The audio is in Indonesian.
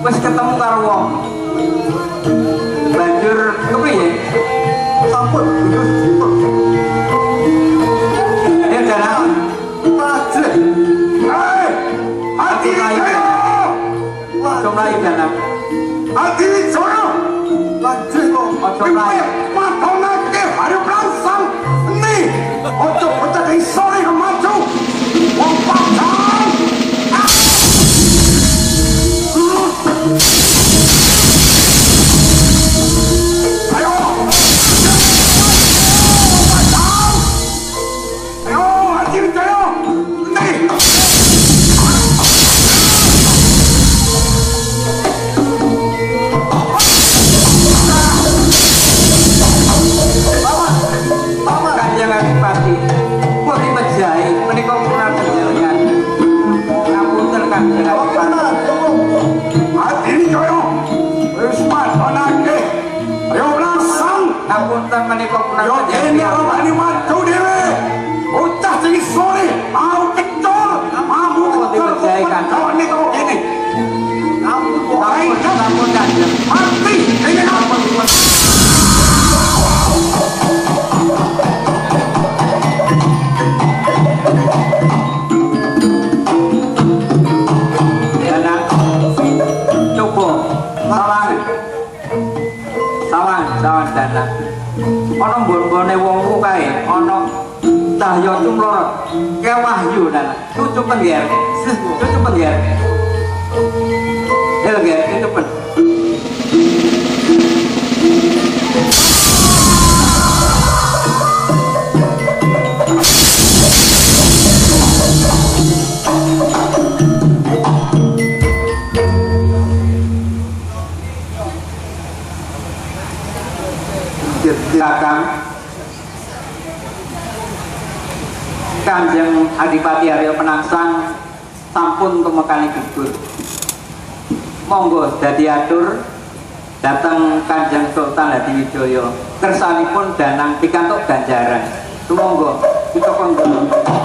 Wes ketemu karo wong. Banjur kepriye? Sampun, ya jalan. Pajre. Hei, hati ayo. Coba ayo jalan. Hati sono. Pajre kok. Ojo ayo. Matonake hari langsung. Nih, ojo ojo dari sore ke maju. Wong pajang. Ana mbon-mbone wongku kae ana cahya cumlorot kewahyu dan cucu pengger elger itu pen Kanjeng Adipati Arya Penangsang sampun tumekani gugur. Monggo dadi atur dateng Kanjeng Sultan Hadiwijaya kersanipun danang pikantuk ganjaran. Sumangga kita kongkon.